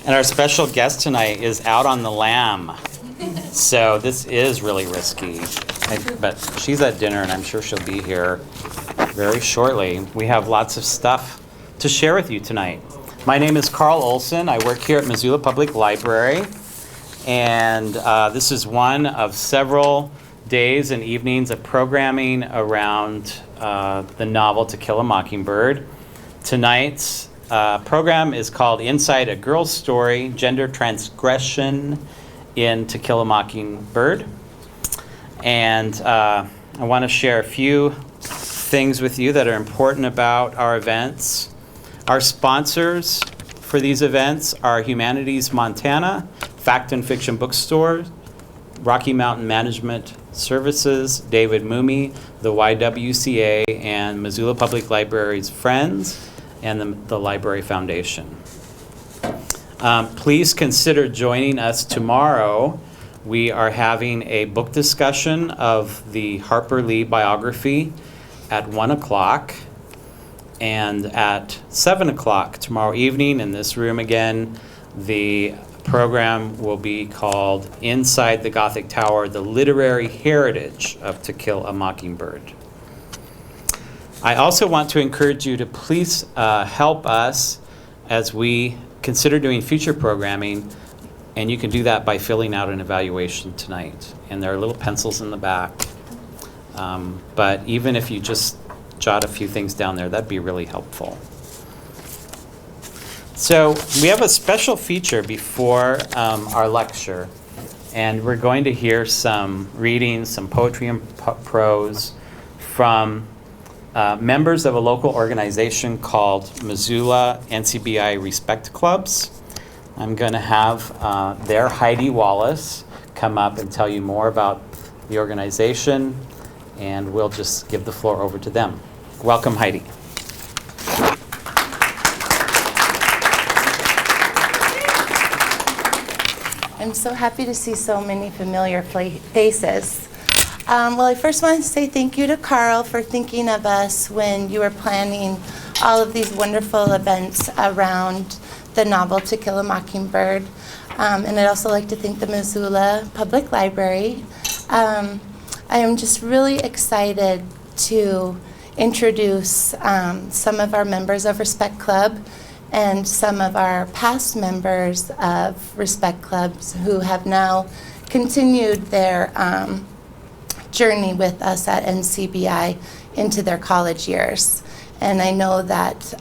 And our special guest tonight is out on the lam. So this is really risky. But she's at dinner, and I'm sure she'll be here very shortly. We have lots of stuff to share with you tonight. My name is Carl Olson. I work here at Missoula Public Library. And this is one of several days and evenings of programming around the novel To Kill a Mockingbird. Tonight's program is called Inside a Girl's Story, Gender Transgression in To Kill a Mockingbird. And I want to share a few things with you that are important about our events. Our sponsors for these events are Humanities Montana, Fact and Fiction Bookstore, Rocky Mountain Management Services, David Moomey, the YWCA, and Missoula Public Library's Friends, and the Library Foundation. Please consider joining us tomorrow. We are having a book discussion of the Harper Lee biography at 1 o'clock. And at 7 o'clock tomorrow evening in this room again, the program will be called Inside the Gothic Tower, the Literary Heritage of To Kill a Mockingbird. I also want to encourage you to please help us as we consider doing future programming, and you can do that by filling out an evaluation tonight. And there are little pencils in the back. But even if you just jot a few things down there, that'd be really helpful. So we have a special feature before our lecture, and we're going to hear some readings, some poetry and prose from members of a local organization called Missoula NCBI Respect Clubs. I'm going to have their Heidi Wallace come up and tell you more about the organization, and we'll just give the floor over to them. Welcome, Heidi. I'm so happy to see so many familiar faces. Well, I first want to say thank you to Carl for thinking of us when you were planning all of these wonderful events around the novel To Kill a Mockingbird. And I'd also like to thank the Missoula Public Library. I am just really excited to introduce some of our members of Respect Club and some of our past members of Respect Clubs who have now continued their journey with us at NCBI into their college years. And I know that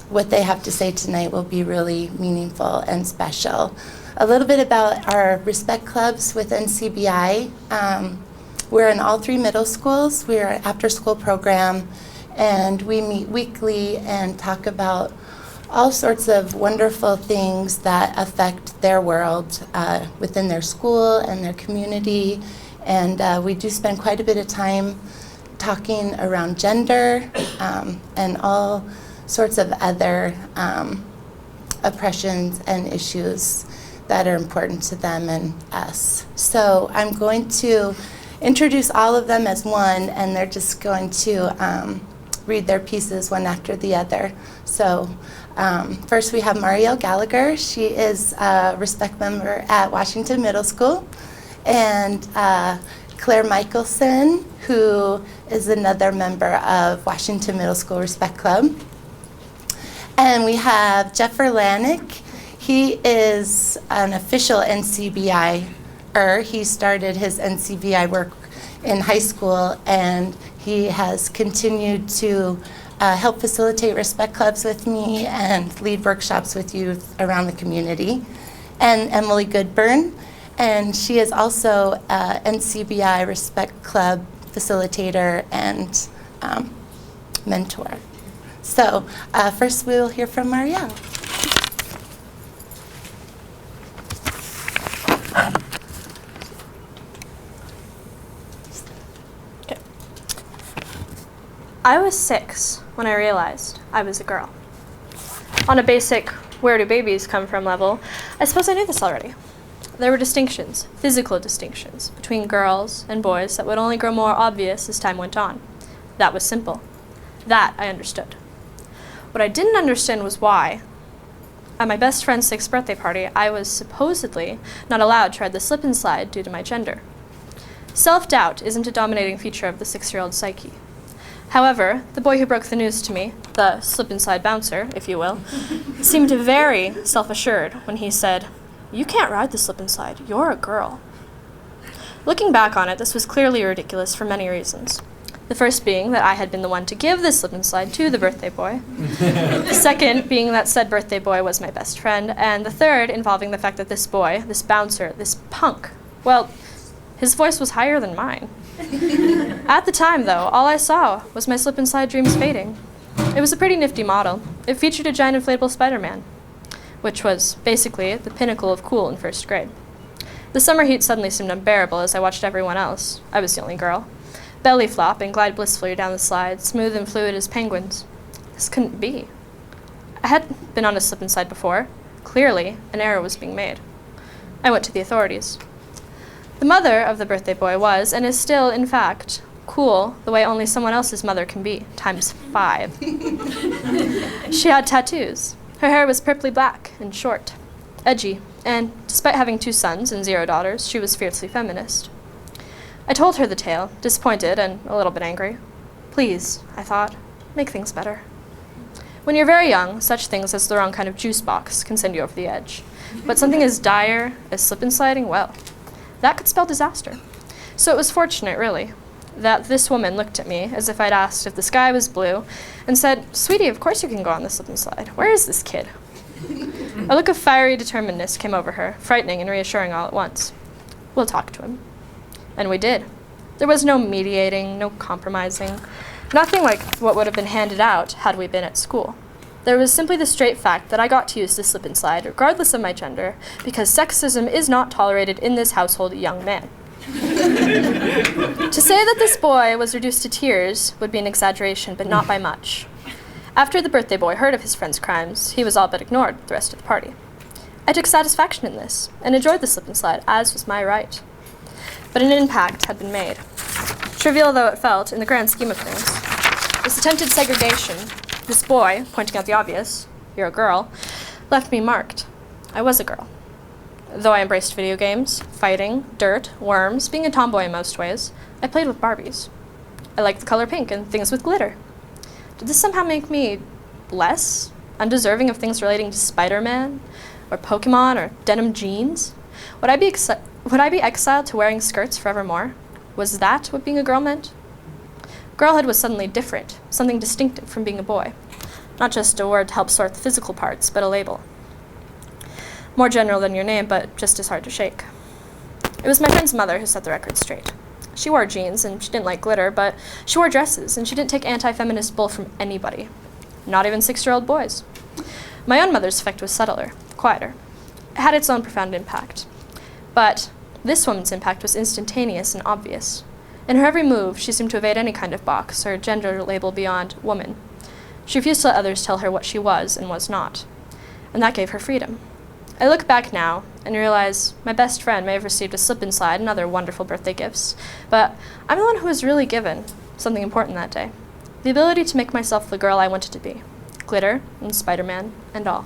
what they have to say tonight will be really meaningful and special. A little bit about our Respect Clubs with NCBI. We're in all 3 middle schools. We're an after-school program, and we meet weekly and talk about all sorts of wonderful things that affect their world within their school and their community. And we do spend quite a bit of time talking around gender and all sorts of other oppressions and issues that are important to them and us. So I'm going to introduce all of them as one, and they're just going to read their pieces one after the other. So first we have Marielle Gallagher. She is a Respect member at Washington Middle School. And Claire Michelson, who is another member of Washington Middle School Respect Club. And we have Jeff Erlanick. He is an official NCBI-er. He started his NCBI work in high school, and he has continued to help facilitate Respect Clubs with me and lead workshops with youth around the community. And Emily Goodburn. And she is also NCBI Respect Club facilitator and mentor. So first we'll hear from Marielle. I was 6 when I realized I was a girl. On a basic where do babies come from level, I suppose I knew this already. There were distinctions, physical distinctions, between girls and boys that would only grow more obvious as time went on. That was simple. That I understood. What I didn't understand was why, at my best friend's 6th birthday party, I was supposedly not allowed to ride the slip and slide due to my gender. Self-doubt isn't a dominating feature of the 6-year-old psyche. However, the boy who broke the news to me, the slip and slide bouncer, if you will, seemed very self-assured when he said, "You can't ride the slip and slide, you're a girl." Looking back on it, this was clearly ridiculous for many reasons. The first being that I had been the one to give the slip and slide to the birthday boy. The second being that said birthday boy was my best friend. And the third involving the fact that this boy, this bouncer, this punk, well, his voice was higher than mine. At the time, though, all I saw was my slip and slide dreams fading. It was a pretty nifty model. It featured a giant inflatable Spider-Man, which was basically the pinnacle of cool in 1st grade. The summer heat suddenly seemed unbearable as I watched everyone else. I was the only girl. Belly flop and glide blissfully down the slide, smooth and fluid as penguins. This couldn't be. I had been on a slip and slide before. Clearly, an error was being made. I went to the authorities. The mother of the birthday boy was, and is still, in fact, cool the way only someone else's mother can be, times 5. She had tattoos. Her hair was purpley black and short, edgy, and despite having 2 sons and 0 daughters, she was fiercely feminist. I told her the tale, disappointed and a little bit angry. Please, I thought, make things better. When you're very young, such things as the wrong kind of juice box can send you over the edge. But something as dire as slip and sliding, well, that could spell disaster. So it was fortunate, really, that this woman looked at me as if I'd asked if the sky was blue and said, "Sweetie, of course you can go on the slip and slide. Where is this kid?" A look of fiery determinedness came over her, frightening and reassuring all at once. "We'll talk to him." And we did. There was no mediating, no compromising, nothing like what would have been handed out had we been at school. There was simply the straight fact that I got to use the slip and slide, regardless of my gender, because sexism is not tolerated in this household, young man. To say that this boy was reduced to tears would be an exaggeration, but not by much. After the birthday boy heard of his friend's crimes, he was all but ignored the rest of the party. I took satisfaction in this, and enjoyed the slip and slide, as was my right. But an impact had been made. Trivial though it felt, in the grand scheme of things, this attempted segregation, this boy, pointing out the obvious, "You're a girl," left me marked. I was a girl. Though I embraced video games, fighting, dirt, worms, being a tomboy in most ways, I played with Barbies. I liked the color pink and things with glitter. Did this somehow make me less undeserving of things relating to Spider-Man, or Pokemon, or denim jeans? Would I be exiled to wearing skirts forevermore? Was that what being a girl meant? Girlhood was suddenly different, something distinctive from being a boy. Not just a word to help sort the physical parts, but a label. More general than your name, but just as hard to shake. It was my friend's mother who set the record straight. She wore jeans, and she didn't like glitter, but she wore dresses, and she didn't take anti-feminist bull from anybody. Not even 6-year-old boys. My own mother's effect was subtler, quieter. It had its own profound impact. But this woman's impact was instantaneous and obvious. In her every move, she seemed to evade any kind of box or gender label beyond woman. She refused to let others tell her what she was and was not. And that gave her freedom. I look back now and realize my best friend may have received a slip and slide and other wonderful birthday gifts, but I'm the one who was really given something important that day. The ability to make myself the girl I wanted to be. Glitter and Spider-Man and all.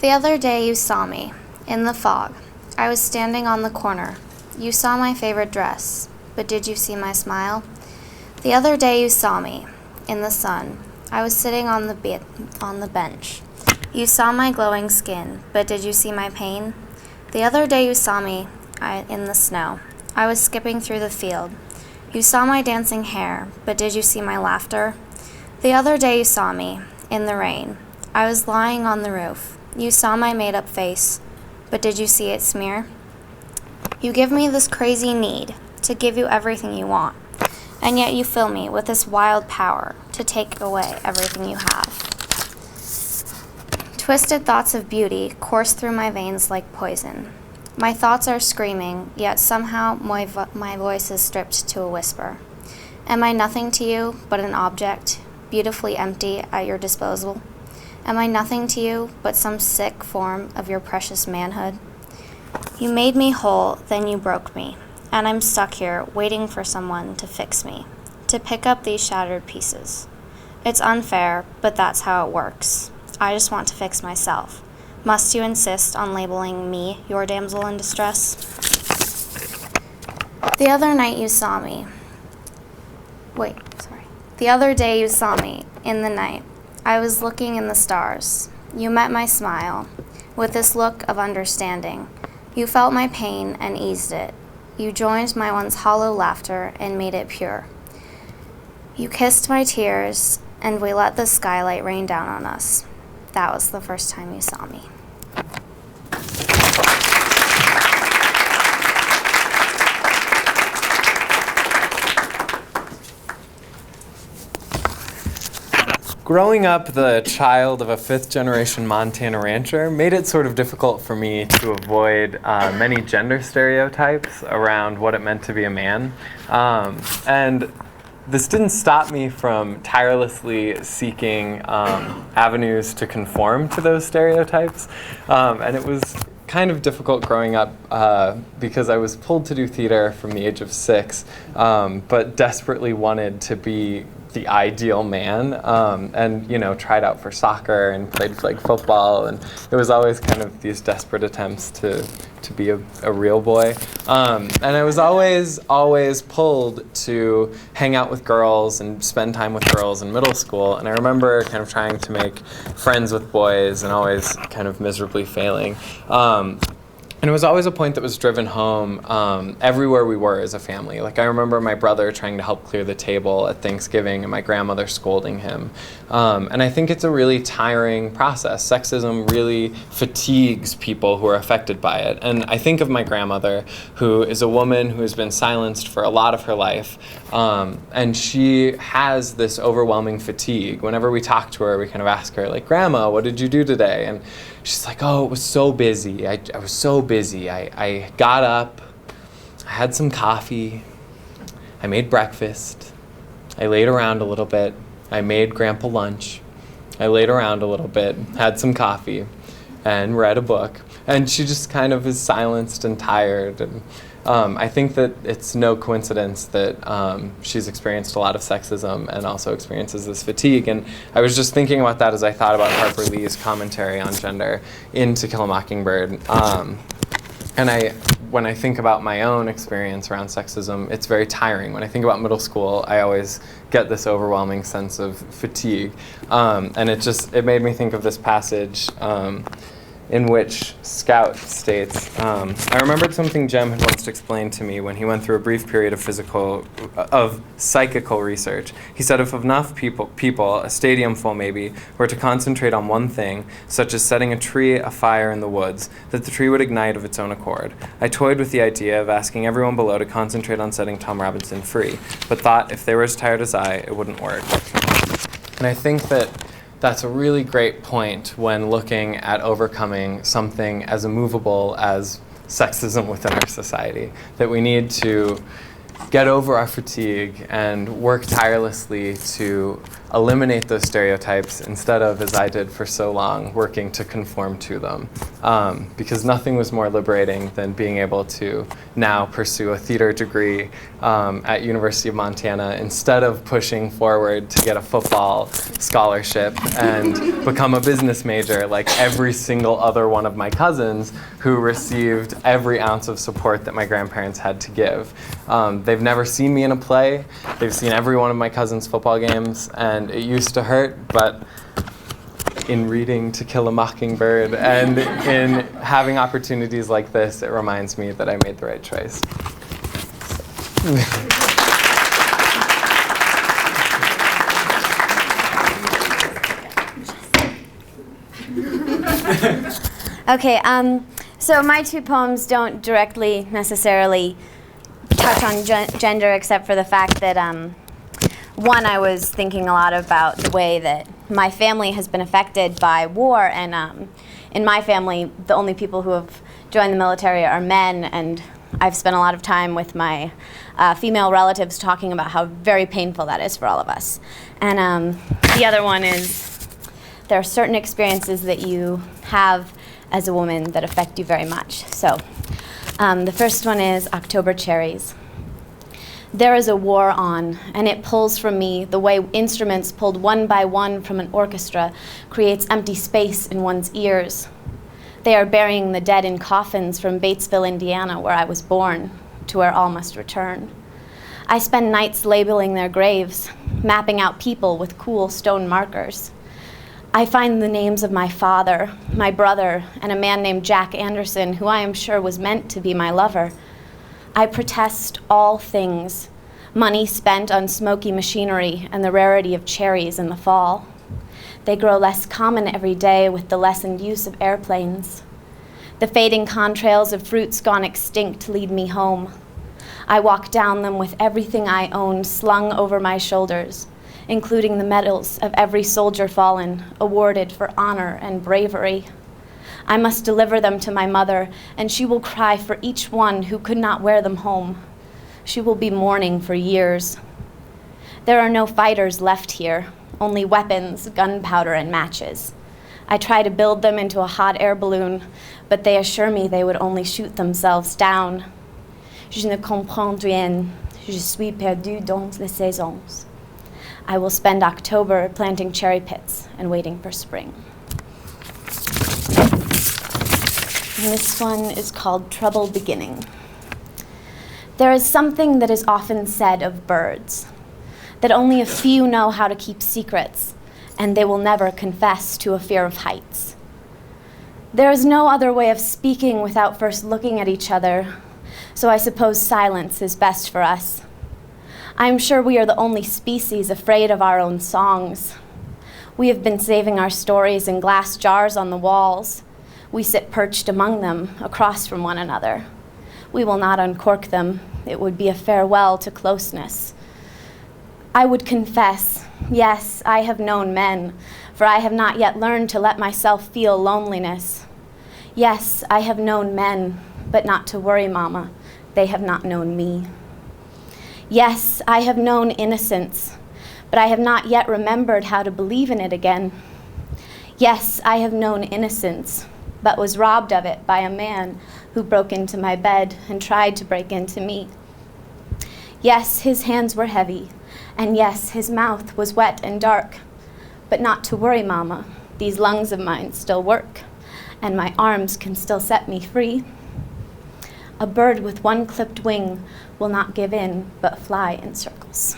The other day you saw me, in the fog. I was standing on the corner. You saw my favorite dress, but did you see my smile? The other day you saw me, in the sun. I was sitting on the bench. You saw my glowing skin, but did you see my pain? The other day you saw me in the snow. I was skipping through the field. You saw my dancing hair, but did you see my laughter? The other day you saw me, in the rain. I was lying on the roof. You saw my made-up face, but did you see it smear? You give me this crazy need to give you everything you want. and yet you fill me with this wild power to take away everything you have. Twisted thoughts of beauty course through my veins like poison. My thoughts are screaming, yet somehow my voice is stripped to a whisper. Am I nothing to you but an object, beautifully empty at your disposal? Am I nothing to you but some sick form of your precious manhood? You made me whole, then you broke me, and I'm stuck here waiting for someone to fix me, to pick up these shattered pieces. It's unfair, but that's how it works. I just want to fix myself. Must you insist on labeling me your damsel in distress? The other day you saw me in the night. I was looking in the stars. You met my smile with this look of understanding. You felt my pain and eased it. You joined my once hollow laughter and made it pure. You kissed my tears, and we let the skylight rain down on us. That was the first time you saw me. Growing up the child of a fifth-generation Montana rancher made it sort of difficult for me to avoid many gender stereotypes around what it meant to be a man. And this didn't stop me from tirelessly seeking avenues to conform to those stereotypes. And it was kind of difficult growing up because I was pulled to do theater from the age of 6, but desperately wanted to be the ideal man, and tried out for soccer and played flag football, and it was always kind of these desperate attempts to be a real boy, and I was always pulled to hang out with girls and spend time with girls in middle school, and I remember kind of trying to make friends with boys and always kind of miserably failing. And it was always a point that was driven home everywhere we were as a family. Like, I remember my brother trying to help clear the table at Thanksgiving and my grandmother scolding him. And I think it's a really tiring process. Sexism really fatigues people who are affected by it. And I think of my grandmother, who is a woman who has been silenced for a lot of her life. And she has this overwhelming fatigue. Whenever we talk to her, we kind of ask her, like, Grandma, what did you do today? And she's like, oh, it was so busy. I was so busy. I got up, I had some coffee, I made breakfast, I laid around a little bit, I made Grandpa lunch, I laid around a little bit, had some coffee, and read a book. And she just kind of is silenced and tired. And I think that it's no coincidence that she's experienced a lot of sexism and also experiences this fatigue. And I was just thinking about that as I thought about Harper Lee's commentary on gender in To Kill a Mockingbird. And when I think about my own experience around sexism, it's very tiring. When I think about middle school, I always get this overwhelming sense of fatigue. And it made me think of this passage in which Scout states, I remembered something Jem had once explained to me when he went through a brief period of psychical research. He said if enough people, a stadium full maybe, were to concentrate on one thing, such as setting a tree afire in the woods, that the tree would ignite of its own accord. I toyed with the idea of asking everyone below to concentrate on setting Tom Robinson free, but thought if they were as tired as I, it wouldn't work. And I think that that's a really great point when looking at overcoming something as immovable as sexism within our society, that we need to get over our fatigue and work tirelessly to eliminate those stereotypes instead of, as I did for so long, working to conform to them. Because nothing was more liberating than being able to now pursue a theater degree at University of Montana instead of pushing forward to get a football scholarship and become a business major like every single other one of my cousins who received every ounce of support that my grandparents had to give. They've never seen me in a play. They've seen every one of my cousins' football games, and it used to hurt, but in reading To Kill a Mockingbird and in having opportunities like this, it reminds me that I made the right choice. Okay, so my two poems don't directly necessarily touch on gender except for the fact that, one, I was thinking a lot about the way that my family has been affected by war, and in my family, the only people who have joined the military are men, and I've spent a lot of time with my female relatives talking about how very painful that is for all of us. And the other one is there are certain experiences that you have as a woman that affect you very much. So the first one is October cherries. There is a war on, and it pulls from me the way instruments pulled one by one from an orchestra creates empty space in one's ears. They are burying the dead in coffins from Batesville, Indiana, where I was born, to where all must return. I spend nights labeling their graves, mapping out people with cool stone markers. I find the names of my father, my brother, and a man named Jack Anderson, who I am sure was meant to be my lover. I protest all things, money spent on smoky machinery and the rarity of cherries in the fall. They grow less common every day with the lessened use of airplanes. The fading contrails of fruits gone extinct lead me home. I walk down them with everything I own slung over my shoulders, including the medals of every soldier fallen, awarded for honor and bravery. I must deliver them to my mother, and she will cry for each one who could not wear them home. She will be mourning for years. There are no fighters left here, only weapons, gunpowder, and matches. I try to build them into a hot air balloon, but they assure me they would only shoot themselves down. Je ne comprends rien. Je suis perdu dans les saisons. I will spend October planting cherry pits and waiting for spring. And this one is called Trouble Beginning. There is something that is often said of birds, that only a few know how to keep secrets, and they will never confess to a fear of heights. There is no other way of speaking without first looking at each other, so I suppose silence is best for us. I'm sure we are the only species afraid of our own songs. We have been saving our stories in glass jars on the walls. We sit perched among them, across from one another. We will not uncork them. It would be a farewell to closeness. I would confess, yes, I have known men, for I have not yet learned to let myself feel loneliness. Yes, I have known men, but not to worry, Mama. They have not known me. Yes, I have known innocence, but I have not yet remembered how to believe in it again. Yes, I have known innocence, but was robbed of it by a man who broke into my bed and tried to break into me. Yes, his hands were heavy, and yes, his mouth was wet and dark, but not to worry, Mama. These lungs of mine still work, and my arms can still set me free. A bird with one clipped wing will not give in, but fly in circles.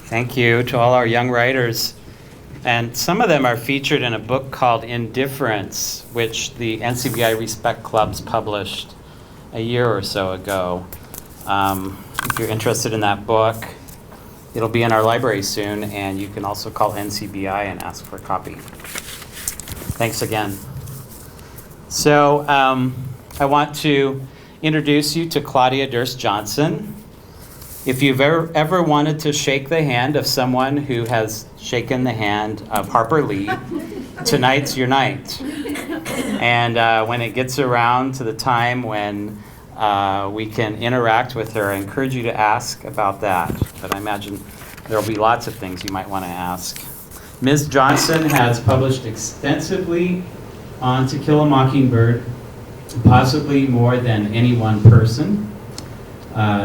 Thank you to all our young writers. And some of them are featured in a book called Indifference, which the NCBI Respect Clubs published a year or so ago. If you're interested in that book, it'll be in our library soon, and you can also call NCBI and ask for a copy. Thanks again. So I want to introduce you to Claudia Durst Johnson. If you've ever wanted to shake the hand of someone who has shaken the hand of Harper Lee, tonight's your night. And when it gets around to the time when we can interact with her, I encourage you to ask about that. But I imagine there will be lots of things you might want to ask. Ms. Johnson has published extensively on To Kill a Mockingbird, possibly more than any one person.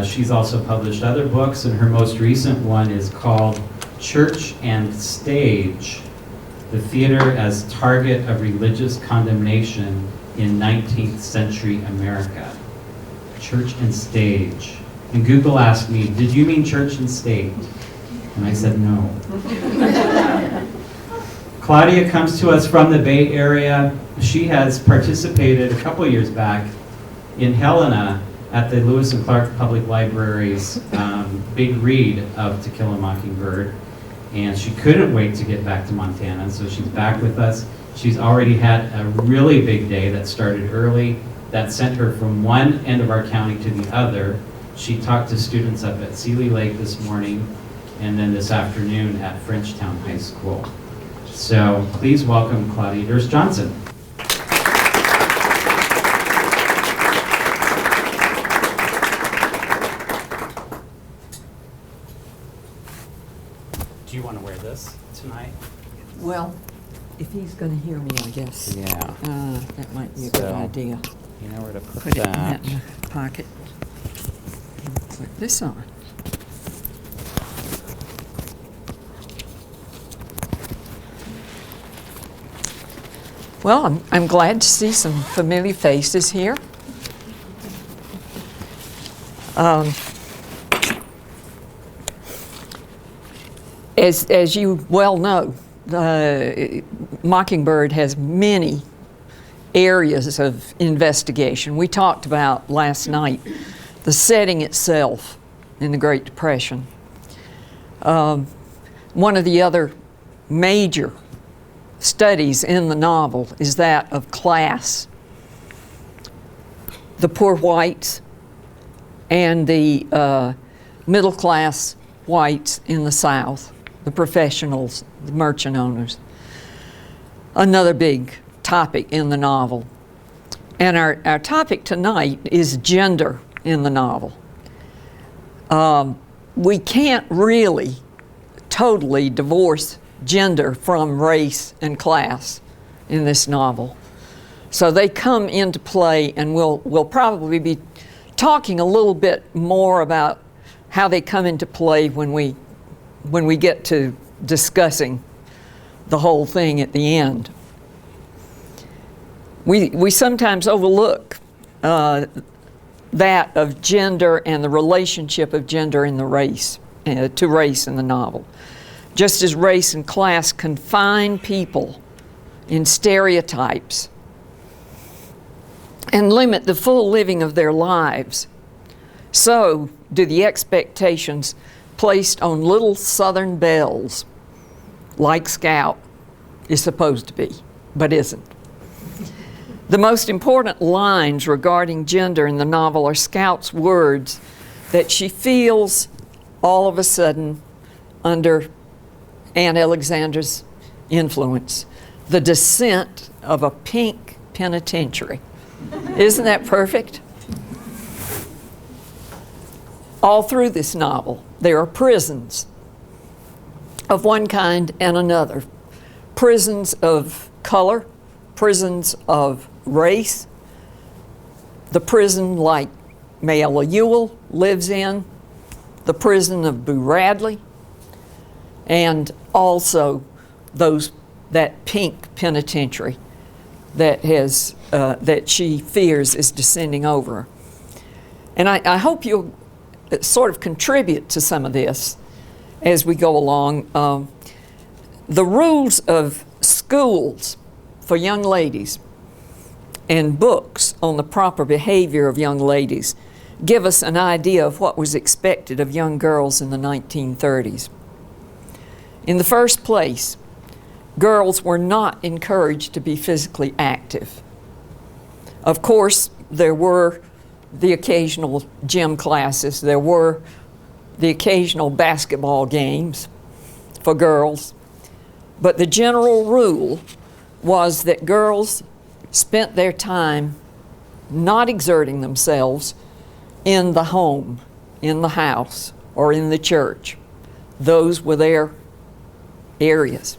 She's also published other books, and her most recent one is called Church and Stage, the Theater as Target of Religious Condemnation in 19th Century America. Church and Stage. And Google asked me, did you mean church and state? And I said no. Claudia comes to us from the Bay Area. She has participated a couple years back in Helena at the Lewis and Clark Public Library's big read of To Kill a Mockingbird. And she couldn't wait to get back to Montana, so she's back with us. She's already had a really big day that started early, that sent her from one end of our county to the other. She talked to students up at Seeley Lake this morning, and then this afternoon at Frenchtown High School. So please welcome Claudia Durst-Johnson. Do you want to wear this tonight? Well, if he's going to hear me, I guess. Yeah. That might be a good idea. You know where to put Put it in that. that pocket. Put this on. Well, I'm glad to see some familiar faces here. As you well know, Mockingbird has many areas of investigation. We talked about last night the setting itself in the Great Depression. One of the other major studies in the novel is that of class. The poor whites and the middle class whites in the South, the professionals, the merchant owners. Another big topic in the novel. And our topic tonight is gender in the novel. We can't really totally divorce gender from race and class in this novel. So they come into play, and we'll probably be talking a little bit more about how they come into play when we get to discussing the whole thing at the end. We sometimes overlook that of gender and the relationship of gender in the race, to race in the novel. Just as race and class confine people in stereotypes and limit the full living of their lives, so do the expectations placed on little Southern belles, like Scout is supposed to be, but isn't. The most important lines regarding gender in the novel are Scout's words that she feels all of a sudden under Anne Alexander's influence, the descent of a pink penitentiary. Isn't that perfect? All through this novel, there are prisons of one kind and another. Prisons of color, prisons of race, the prison like Mayella Ewell lives in, the prison of Boo Radley, and also that pink penitentiary that she fears is descending over her. And I hope you'll sort of contribute to some of this as we go along. The rules of schools for young ladies and books on the proper behavior of young ladies give us an idea of what was expected of young girls in the 1930s. In the first place, girls were not encouraged to be physically active. Of course, there were the occasional gym classes, there were the occasional basketball games for girls, but the general rule was that girls spent their time not exerting themselves in the home, in the house, or in the church. Those were their areas.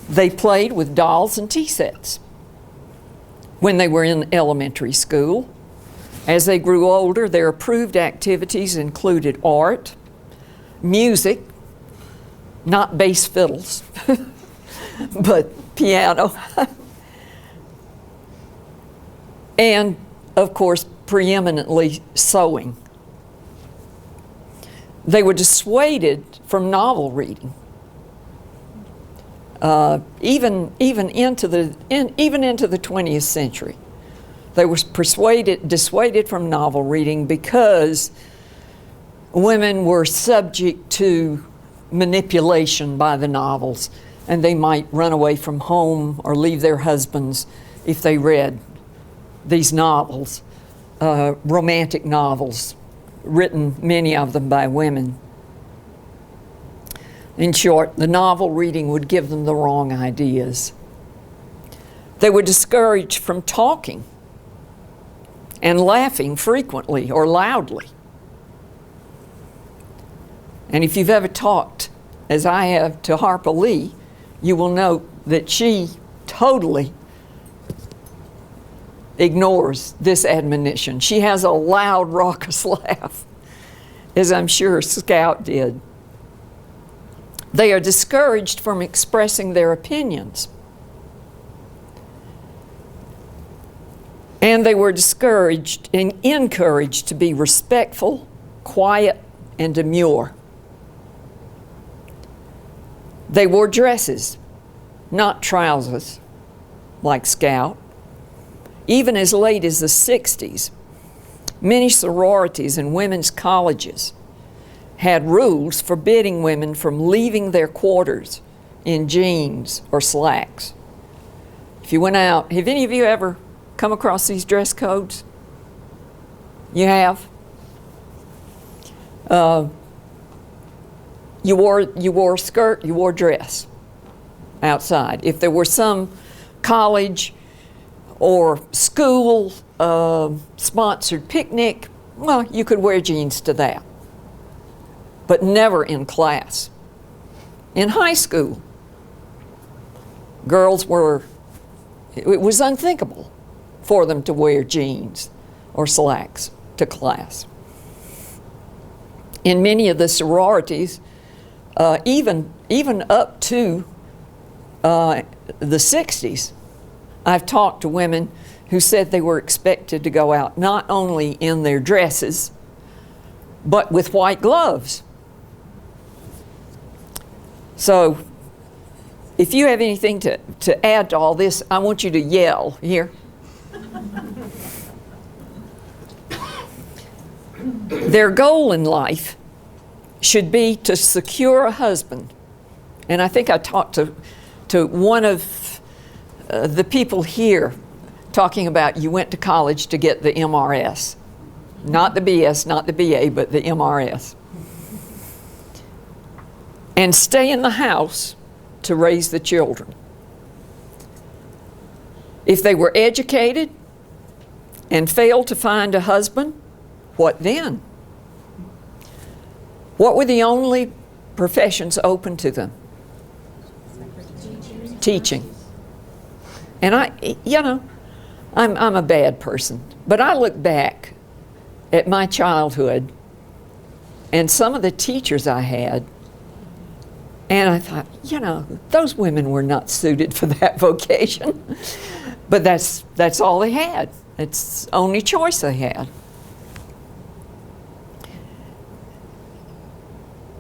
They played with dolls and tea sets when they were in elementary school. As they grew older, their approved activities included art, music, not bass fiddles, but piano, and of course, preeminently sewing. They were dissuaded from novel reading. Even into the 20th century, They were dissuaded from novel reading because women were subject to manipulation by the novels, and they might run away from home or leave their husbands if they read these novels, romantic novels, written, many of them, by women. In short, the novel reading would give them the wrong ideas. They were discouraged from talking and laughing frequently or loudly. And if you've ever talked, as I have, to Harper Lee, you will note that she totally ignores this admonition. She has a loud, raucous laugh, as I'm sure Scout did. They are discouraged from expressing their opinions. And they were discouraged and encouraged to be respectful, quiet, and demure. They wore dresses, not trousers, like Scout. Even as late as the 60s, many sororities and women's colleges had rules forbidding women from leaving their quarters in jeans or slacks. If you went out, have any of you ever come across these dress codes? You have? You wore a skirt, you wore a dress outside. If there were some college or school sponsored picnic, well, you could wear jeans to that, but never in class. In high school, girls it was unthinkable for them to wear jeans or slacks to class. In many of the sororities, even up to the 60s, I've talked to women who said they were expected to go out not only in their dresses, but with white gloves. So, if you have anything to add to all this, I want you to yell here. Their goal in life should be to secure a husband. And I think I talked to one of the people here talking about you went to college to get the MRS. Not the BS, not the BA, but the MRS. And stay in the house to raise the children. If they were educated and failed to find a husband, what then? What were the only professions open to them? Teaching. And I'm a bad person, but I look back at my childhood and some of the teachers I had, and I thought, those women were not suited for that vocation. But that's all they had. It's the only choice they had.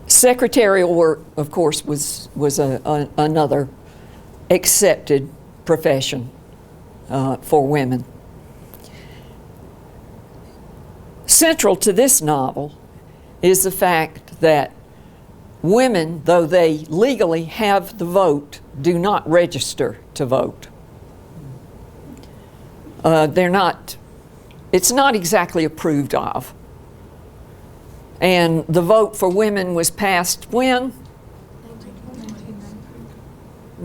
Secretarial work, of course, was another accepted profession for women. Central to this novel is the fact that women, though they legally have the vote, do not register to vote. It's not exactly approved of. And the vote for women was passed when?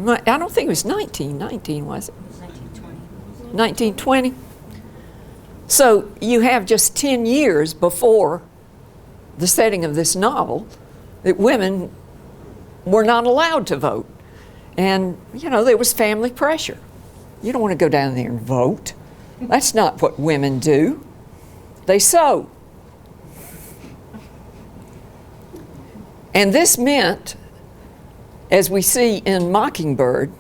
I don't think it was 1919, was it? 1920. So you have just 10 years before the setting of this novel that women were not allowed to vote. And, there was family pressure. You don't want to go down there and vote. That's not what women do. They sew. And this meant, as we see in Mockingbird,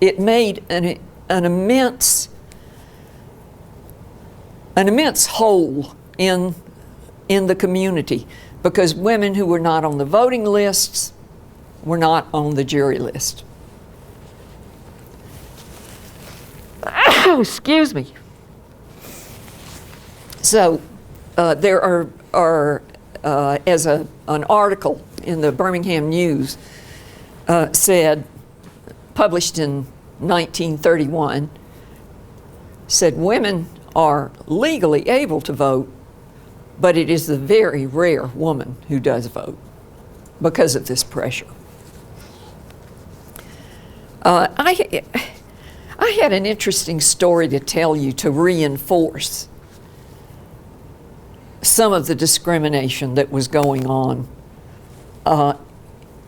it made an immense hole in the community, because women who were not on the voting lists were not on the jury list. Oh, excuse me. So there are as an article in the Birmingham News said, published in 1931, said women are legally able to vote, but it is the very rare woman who does vote because of this pressure. I had an interesting story to tell you to reinforce some of the discrimination that was going on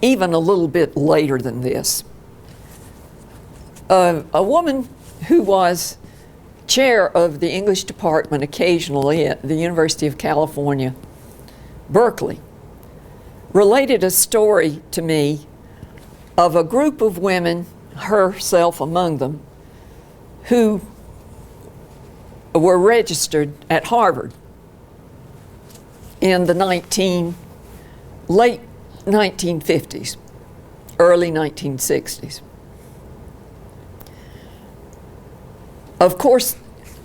even a little bit later than this. A woman who was chair of the English department occasionally at the University of California, Berkeley, related a story to me of a group of women, herself among them, who were registered at Harvard in the late 1950s, early 1960s. Of course,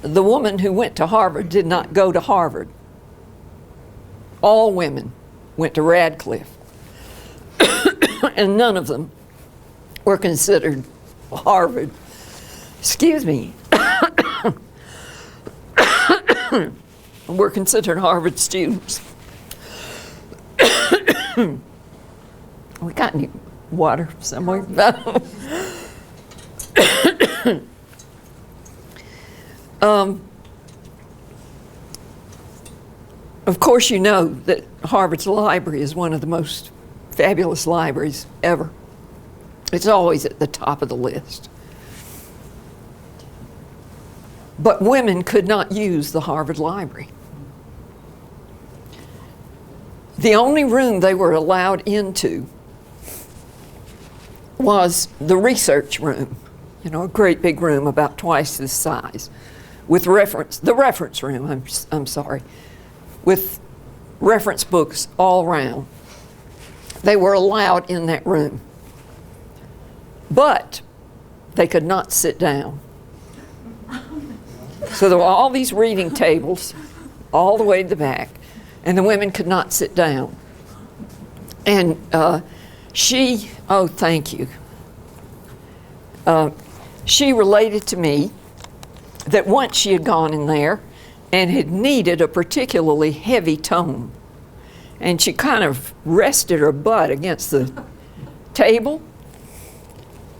the woman who went to Harvard did not go to Harvard. All women went to Radcliffe, and none of them were considered Harvard, excuse me, were considered Harvard students. We got any water somewhere? Of course, you know that Harvard's library is one of the most fabulous libraries ever. It's always at the top of the list. But women could not use the Harvard Library. The only room they were allowed into was the research room, you know, a great big room about twice this size, with the reference room, I'm sorry, with reference books all around. They were allowed in that room. But they could not sit down. So there were all these reading tables all the way to the back, and the women could not sit down. And oh, thank you. She related to me that once she had gone in there and had needed a particularly heavy tome, and she kind of rested her butt against the table,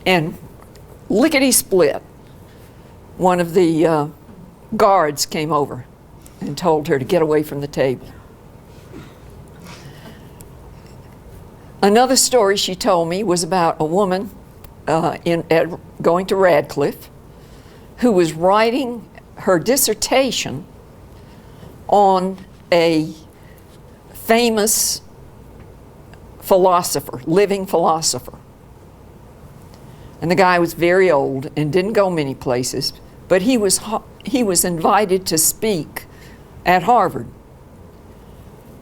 and lickety-split, one of the guards came over and told her to get away from the table. Another story she told me was about a woman going to Radcliffe who was writing her dissertation on a famous philosopher, living philosopher. And the guy was very old and didn't go many places, but he was invited to speak at Harvard.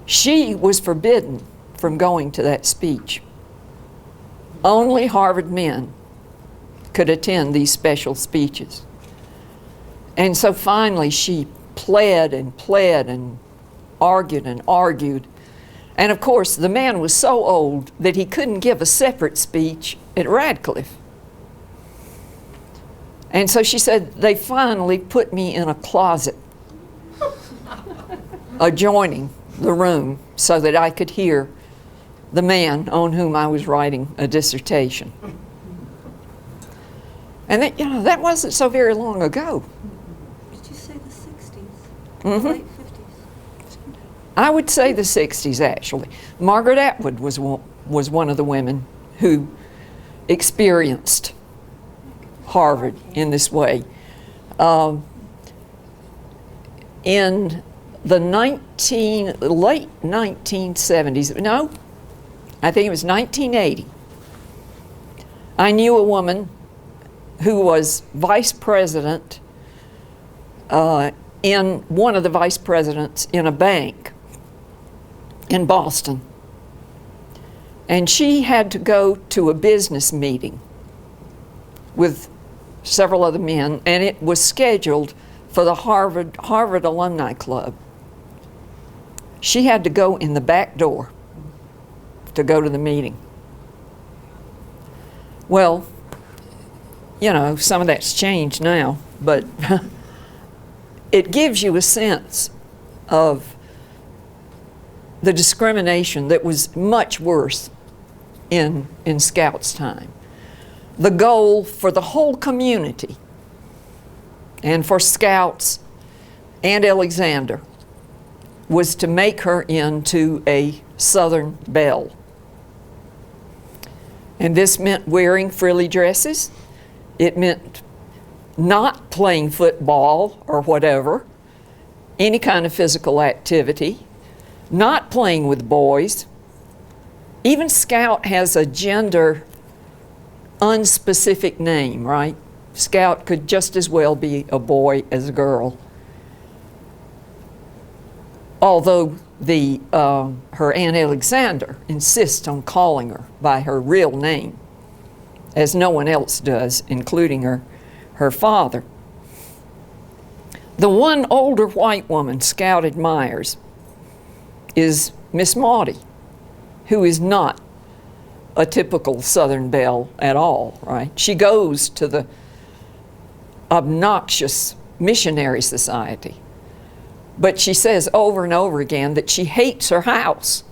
She was forbidden from going to that speech. Only Harvard men could attend these special speeches. And so finally she pled and argued and argued. And of course, the man was so old that he couldn't give a separate speech at Radcliffe. And so she said, they finally put me in a closet adjoining the room so that I could hear the man on whom I was writing a dissertation. And that, you know, that wasn't so very long ago. Did you say the 60s? Mm-hmm. Late 50s? I would say the 60s, actually. Margaret Atwood was one of the women who experienced Harvard in this way. In the late 1970s, no, I think it was 1980, I knew a woman who was vice president one of the vice presidents in a bank in Boston. And she had to go to a business meeting with several other men, and it was scheduled for the Harvard Alumni Club. She had to go in the back door to go to the meeting. Well, you know, some of that's changed now, but it gives you a sense of the discrimination that was much worse in Scouts' time. The goal for the whole community and for Scouts and Alexander was to make her into a Southern belle. And this meant wearing frilly dresses. It meant not playing football or whatever, any kind of physical activity, not playing with boys. Even Scout has a gender unspecific name, right? Scout could just as well be a boy as a girl. Although her Aunt Alexander insists on calling her by her real name, as no one else does, including her father. The one older white woman Scout admires is Miss Maudie, who is not a typical Southern belle at all, right? She goes to the obnoxious missionary society, but she says over and over again that she hates her house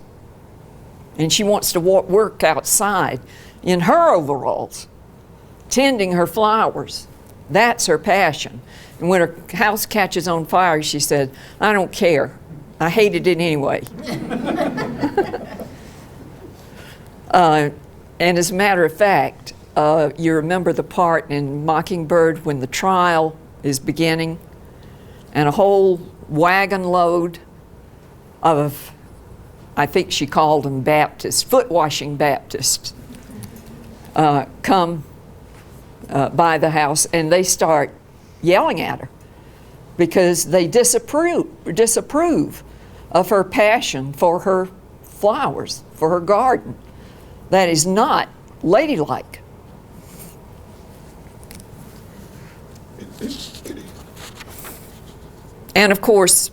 and she wants to work outside in her overalls, tending her flowers. That's her passion. And when her house catches on fire, she said, "I don't care. I hated it anyway." And as a matter of fact, you remember the part in Mockingbird when the trial is beginning and a whole wagon load of, I think she called them Baptists, foot-washing Baptists, come by the house, and they start yelling at her because they disapprove of her passion for her flowers, for her garden. That is not ladylike. And of course,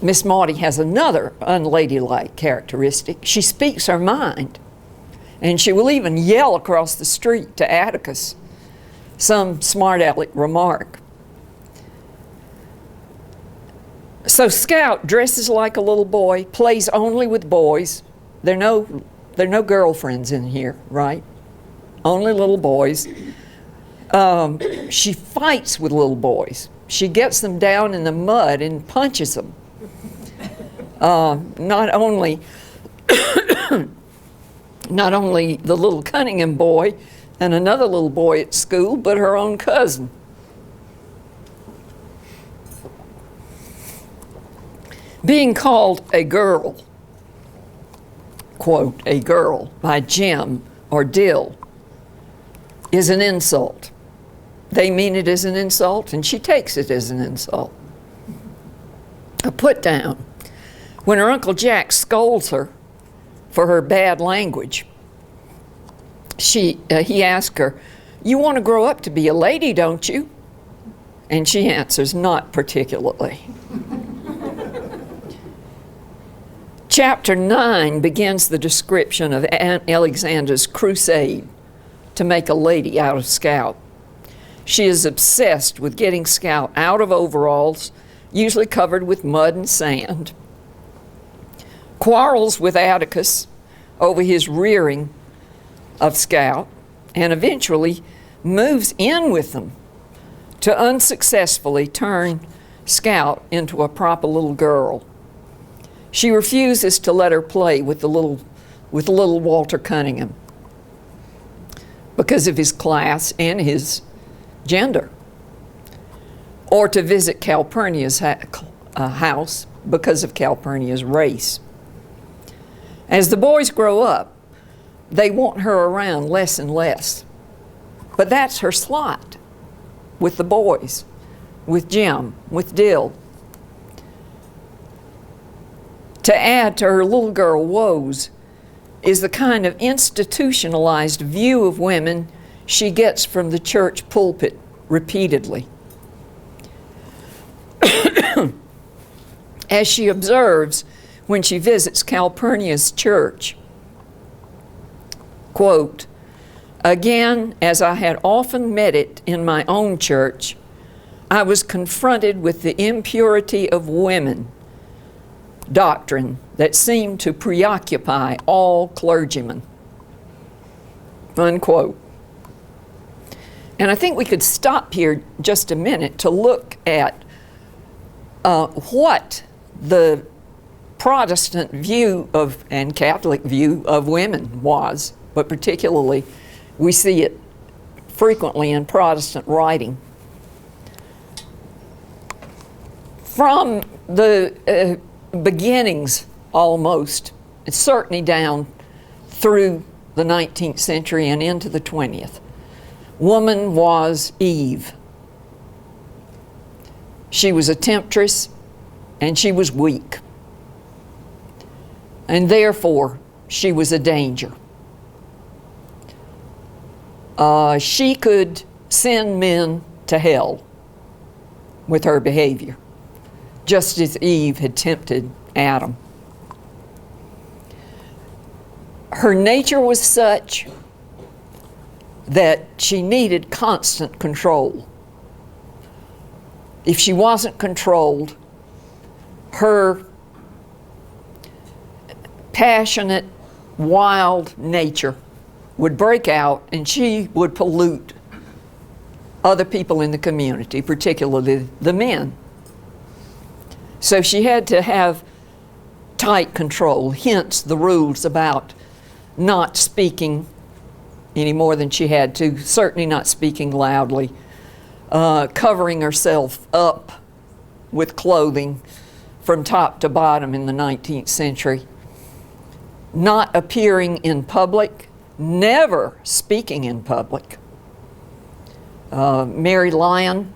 Miss Maudie has another unladylike characteristic. She speaks her mind, and she will even yell across the street to Atticus some smart aleck remark. So Scout dresses like a little boy, plays only with boys. There are no girlfriends in here, right? Only little boys. She fights with little boys. She gets them down in the mud and punches them. Not only the little Cunningham boy and another little boy at school, but her own cousin. Being called a girl, quote, a girl, by Jim or Dill is an insult. They mean it as an insult, and she takes it as an insult. A put down. When her Uncle Jack scolds her for her bad language, he asks her, "You want to grow up to be a lady, don't you?" And she answers, "Not particularly." Chapter 9 begins the description of Aunt Alexander's crusade to make a lady out of Scout. She is obsessed with getting Scout out of overalls, usually covered with mud and sand, quarrels with Atticus over his rearing of Scout, and eventually moves in with them to unsuccessfully turn Scout into a proper little girl. She refuses to let her play with the little Walter Cunningham because of his class and his gender, or to visit Calpurnia's house because of Calpurnia's race. As the boys grow up, they want her around less and less. But that's her slot with the boys, with Jim, with Dill. To add to her little girl woes is the kind of institutionalized view of women she gets from the church pulpit repeatedly. as she observes when she visits Calpurnia's church. Quote, "Again, as I had often met it in my own church, I was confronted with the impurity of women doctrine that seemed to preoccupy all clergymen." Unquote. And I think we could stop here just a minute to look at what the Protestant view of and Catholic view of women was, but particularly we see it frequently in Protestant writing. From the beginnings almost, it's certainly down through the 19th century and into the 20th, woman was Eve. She was a temptress and she was weak. And therefore, she was a danger. She could send men to hell with her behavior, just as Eve had tempted Adam. Her nature was such that she needed constant control. If she wasn't controlled, her passionate, wild nature would break out and she would pollute other people in the community, particularly the men. So she had to have tight control, hence the rules about not speaking any more than she had to, certainly not speaking loudly, covering herself up with clothing from top to bottom in the 19th century, not appearing in public, never speaking in public. Mary Lyon,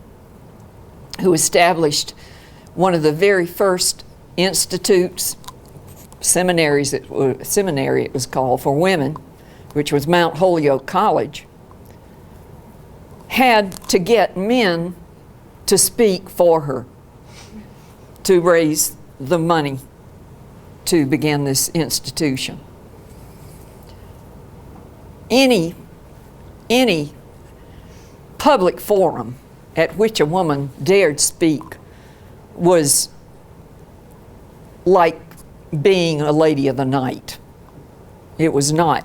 who established one of the very first institutes, seminary it was called, for women, which was Mount Holyoke College, had to get men to speak for her to raise the money to begin this institution. Any public forum at which a woman dared speak was like being a lady of the night. It was not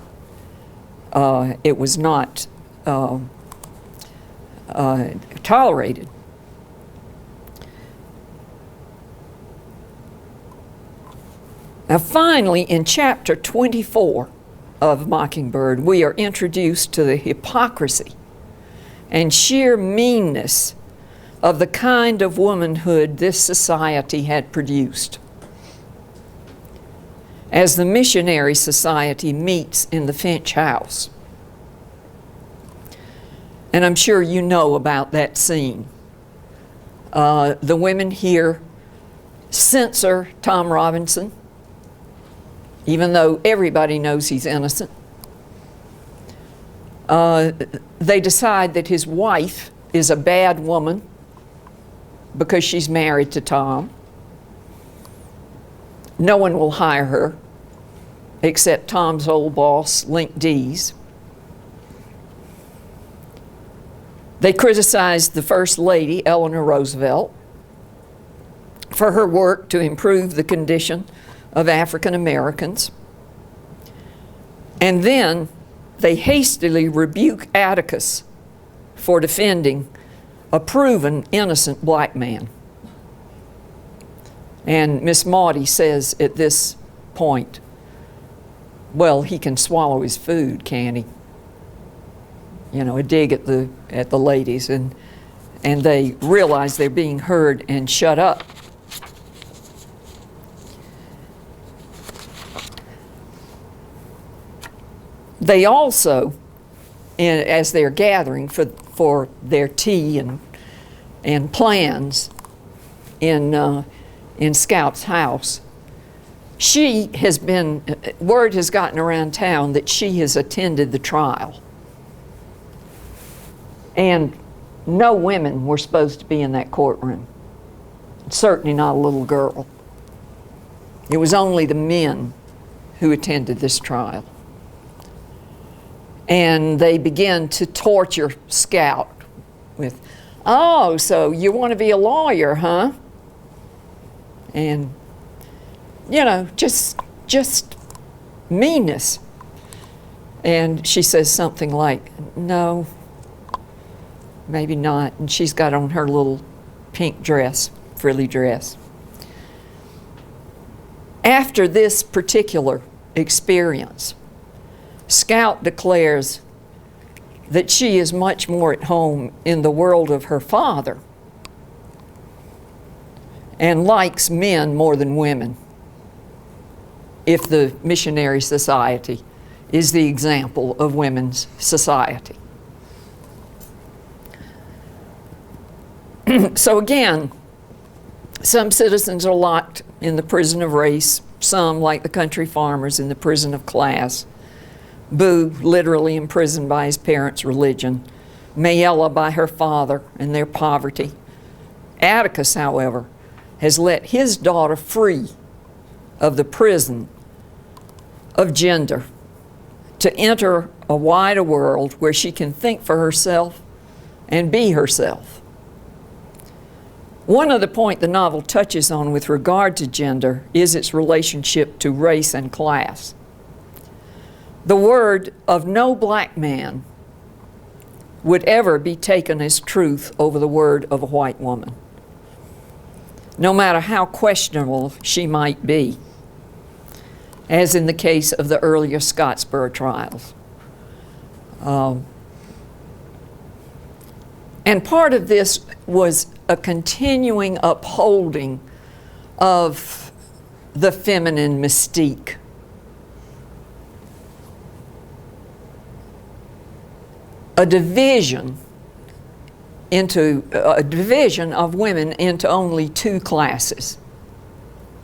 tolerated. Now finally, in chapter 24 of Mockingbird, we are introduced to the hypocrisy and sheer meanness of the kind of womanhood this society had produced. As the missionary society meets in the Finch house. And I'm sure you know about that scene. The women here censor Tom Robinson, even though everybody knows he's innocent. They decide that his wife is a bad woman because she's married to Tom. No one will hire her except Tom's old boss, Link Dees. They criticized the First Lady, Eleanor Roosevelt, for her work to improve the condition of African Americans. And then they hastily rebuke Atticus for defending a proven innocent black man. And Miss Maudie says at this point, well, he can swallow his food, can't he? You know, a dig at the ladies, and they realize they're being heard and shut up. They also, as they're gathering for their tea and plans in Scout's house, word has gotten around town that she has attended the trial. And no women were supposed to be in that courtroom. Certainly not a little girl. It was only the men who attended this trial. And they began to torture Scout with, "Oh, so you want to be a lawyer, huh?" And, you know, just meanness. And she says something like, "No, maybe not." And she's got on her little pink dress, frilly dress. After this particular experience, Scout declares that she is much more at home in the world of her father and likes men more than women, if the missionary society is the example of women's society. So again, some citizens are locked in the prison of race, some, like the country farmers, in the prison of class. Boo, literally imprisoned by his parents' religion. Mayella by her father and their poverty. Atticus, however, has let his daughter free of the prison of gender to enter a wider world where she can think for herself and be herself. One other point the novel touches on with regard to gender is its relationship to race and class. The word of no black man would ever be taken as truth over the word of a white woman, no matter how questionable she might be, as in the case of the earlier Scottsboro trials. And part of this was a continuing upholding of the feminine mystique. A division of women into only two classes,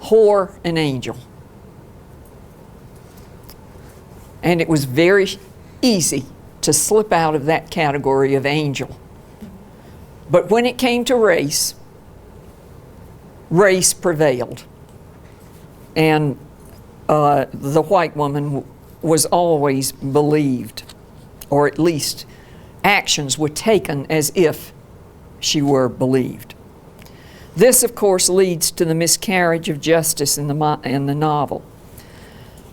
whore and angel. And it was very easy to slip out of that category of angel. But when it came to race, race prevailed. And the white woman was always believed, or at least actions were taken as if she were believed. This, of course, leads to the miscarriage of justice in the novel.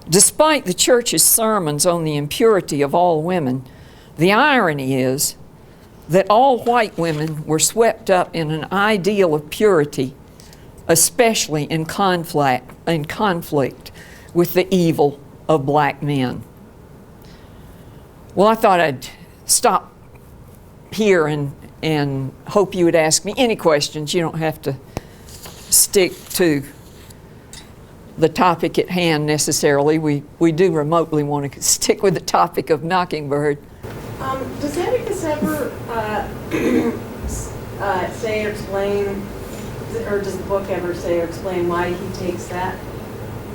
Despite the church's sermons on the impurity of all women, the irony is that all white women were swept up in an ideal of purity, especially in conflict with the evil of black men. Well, I thought I'd stop here and hope you would ask me any questions. You don't have to stick to the topic at hand necessarily. We do remotely want to stick with the topic of Mockingbird. Does Atticus ever say or explain, or does the book ever say or explain why he takes that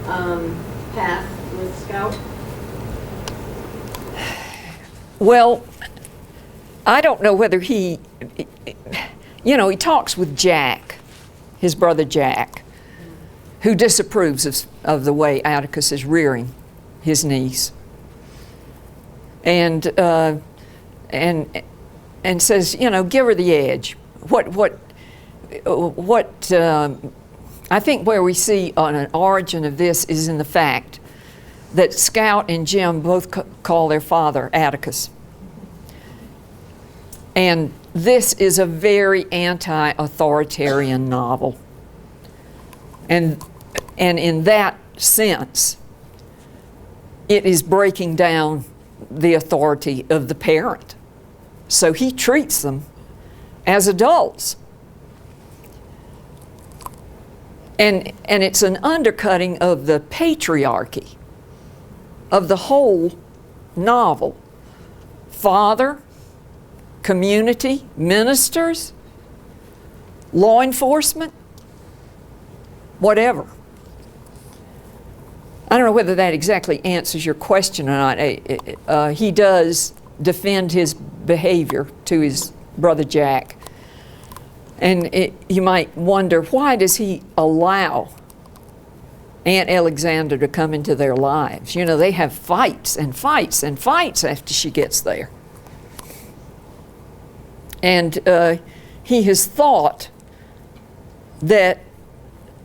path with Scout? Well, I don't know whether he talks with Jack, his brother Jack, who disapproves of the way Atticus is rearing his niece, and says, give her the edge. I think where we see an origin of this is in the fact that Scout and Jim both call their father Atticus. And this is a very anti-authoritarian novel. And in that sense, it is breaking down the authority of the parent. So he treats them as adults. And it's an undercutting of the patriarchy of the whole novel. Father, community, ministers, law enforcement, whatever. I don't know whether that exactly answers your question or not. He does defend his behavior to his brother Jack. And you might wonder, why does he allow Aunt Alexander to come into their lives. You know, they have fights and fights and fights after she gets there. And he has thought that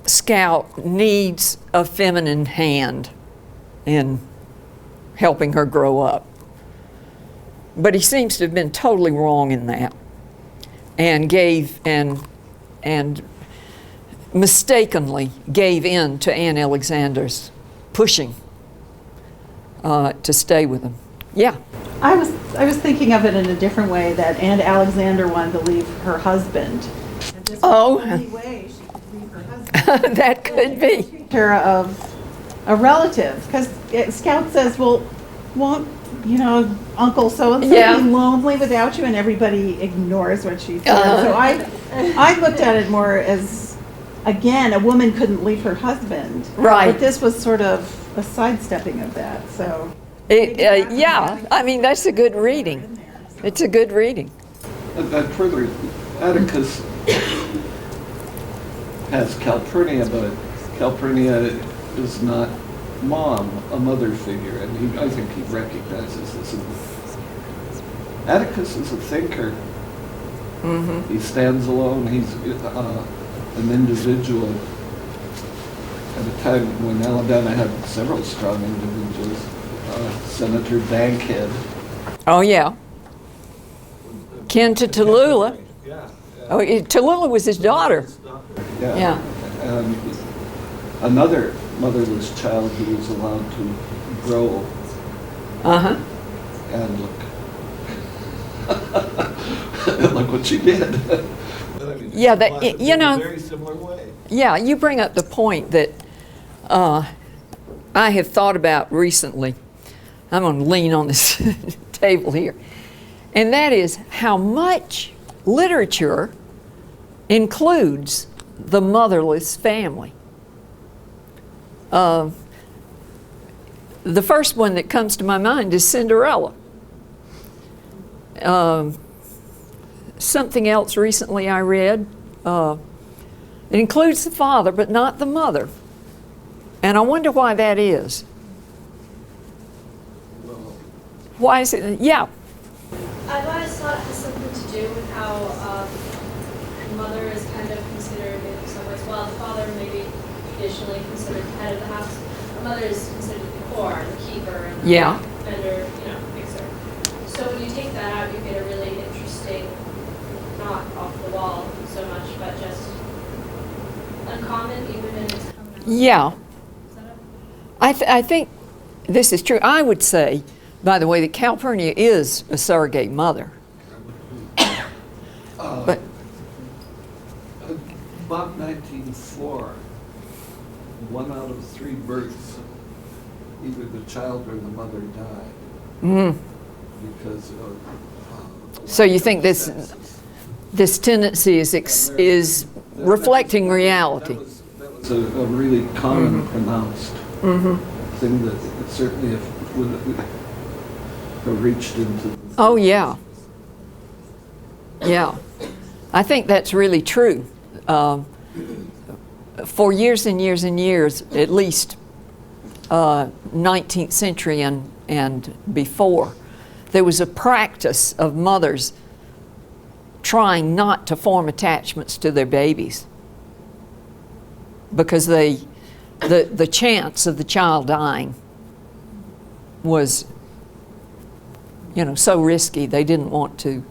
Scout needs a feminine hand in helping her grow up. But he seems to have been totally wrong in that, and mistakenly gave in to Aunt Alexander's pushing to stay with him. Yeah. I was thinking of it in a different way, that Aunt Alexander wanted to leave her husband. And this was the only way she could leave her husband. That could be. Care of a relative, because Scout says, well, won't, you know, Uncle so-and-so Yeah. be lonely without you, and everybody ignores what she said. So I looked at it more as, again, a woman couldn't leave her husband. Right. But this was sort of a sidestepping of that, so. Yeah, I mean, that's a good reading. It's a good reading. And further, Atticus has Calpurnia, but Calpurnia is not mom, a mother figure, and I think he recognizes this. Atticus is a thinker. Mm-hmm. He stands alone. He's an individual at a time when Alabama had several strong individuals. Senator Bankhead. Oh, yeah. Kin to Tallulah. Oh, Tallulah was his daughter. Yeah. And another motherless child who was allowed to grow Uh-huh. and look. Look what she did. Yeah, that, you know, very similar way. yeah, you bring up the point that I have thought about recently. I'm going to lean on this table here. And that is how much literature includes the motherless family. The first one that comes to my mind is Cinderella. Something else recently I read, it includes the father but not the mother. And I wonder why that is. Why is it? Yeah. I've always thought it has something to do with how the mother is kind of considered in some ways, well, the father may be traditionally considered the head of the house. The mother is considered the core, the keeper, and the defender, you know, fixer. So when you take that out, you get a really interesting, not off the wall so much, but just uncommon, even in its common. Yeah. Is that I think this is true. I would say, by the way, that Calpurnia is a surrogate mother. But About 1904, 1 out of 3 births, either the child or the mother died. Because of so you think this tendency is reflecting reality? That was a really common, pronounced thing that certainly would have reached into. Oh, yeah. Yeah. I think that's really true. For years and years and years, at least 19th century and before, there was a practice of mothers trying not to form attachments to their babies because the chance of the child dying was, you know, so risky. They didn't want to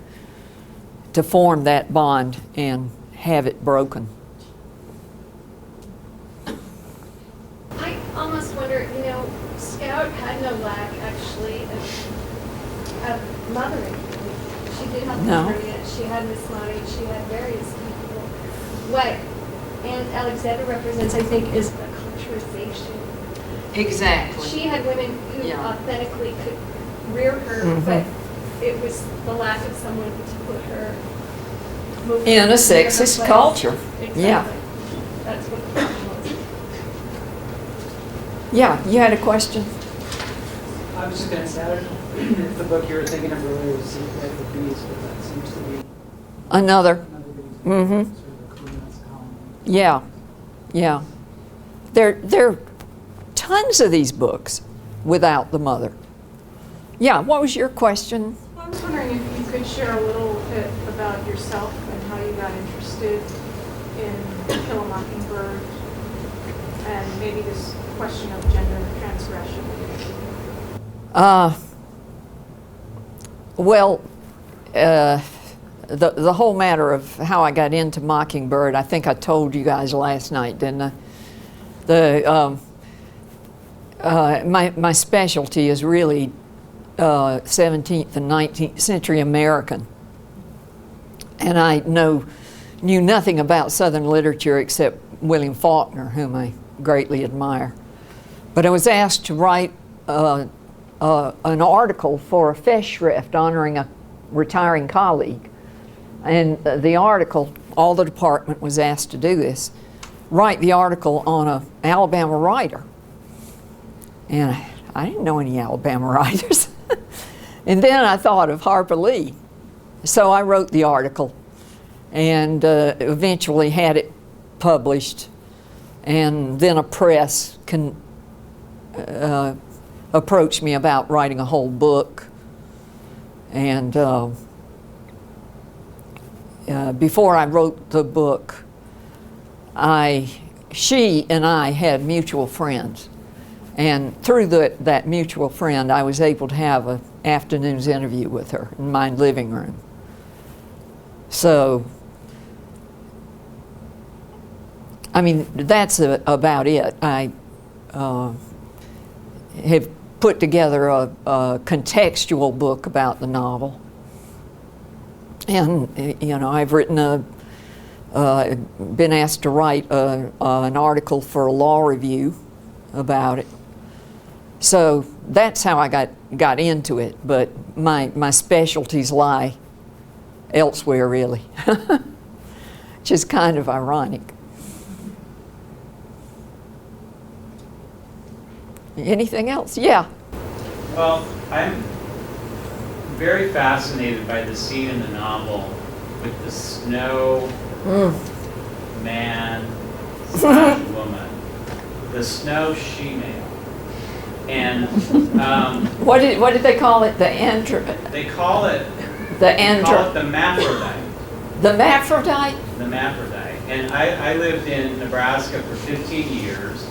form that bond and have it broken. I almost wonder, you know, Scout had no lack actually of mothering. She did have Calpurnia, she had Miss Monty, she had various people. What Aunt Alexander represents, I think, is the culturization. Exactly. She had women who authentically could rear her, but it was the lack of someone to put her In a sexist culture. Exactly. Yeah. That's what the problem was. Yeah, you had a question? I was just going to say, if the book you were thinking of earlier was Secret Life of Bees, but that seems to be Another. sort of a column. Yeah. Yeah. They're tons of these books without the mother. Yeah, what was your question? I was wondering if you could share a little bit about yourself and how you got interested in Kill a Mockingbird and maybe this question of gender transgression. Well, the whole matter of how I got into Mockingbird, I think I told you guys last night, didn't I? My specialty is really 17th and 19th century American, and I knew nothing about Southern literature except William Faulkner, whom I greatly admire. But I was asked to write an article for a festschrift honoring a retiring colleague. And the article, all the department was asked to do this, write the article on an Alabama writer. And I didn't know any Alabama writers. And then I thought of Harper Lee. So I wrote the article and eventually had it published. And then a press approached me about writing a whole book. And before I wrote the book, she and I had mutual friends. And through that mutual friend, I was able to have an afternoon's interview with her in my living room. So, I mean, that's about it. I have put together a contextual book about the novel. And, you know, I've written been asked to write an article for a law review about it. So that's how I got into it, but my specialties lie elsewhere, really, which is kind of ironic. Anything else? Yeah. Well, I'm very fascinated by the scene in the novel with the snow man / woman, the snow she-male. And what did they call it? They call it the Maphrodite. The Maphrodite? The Maphrodite. And I lived in Nebraska for 15 years,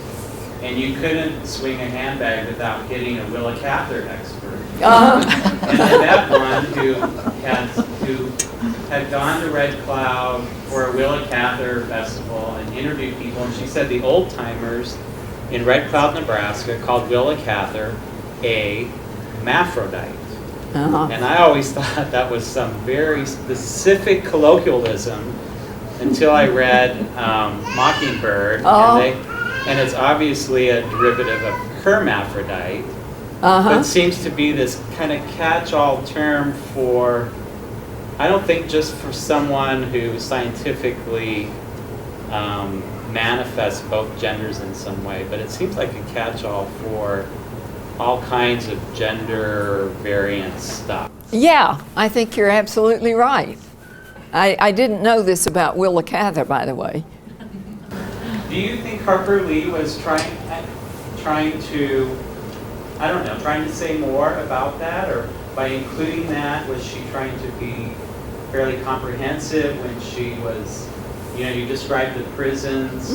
and you couldn't swing a handbag without hitting a Willa Cather expert. And I met one who had gone to Red Cloud for a Willa Cather festival and interviewed people, and she said the old timers in Red Cloud, Nebraska, called Willa Cather a Maphrodite. And I always thought that was some very specific colloquialism until I read Mockingbird, and it's obviously a derivative of hermaphrodite, but seems to be this kind of catch-all term for, I don't think just for someone who scientifically manifests both genders in some way, but it seems like a catch-all for all kinds of gender variant stuff. Yeah, I think you're absolutely right. I didn't know this about Willa Cather, by the way. Do you think Harper Lee was trying to, I don't know, trying to say more about that, or by including that, was she trying to be fairly comprehensive when she was, you know, you described the prisons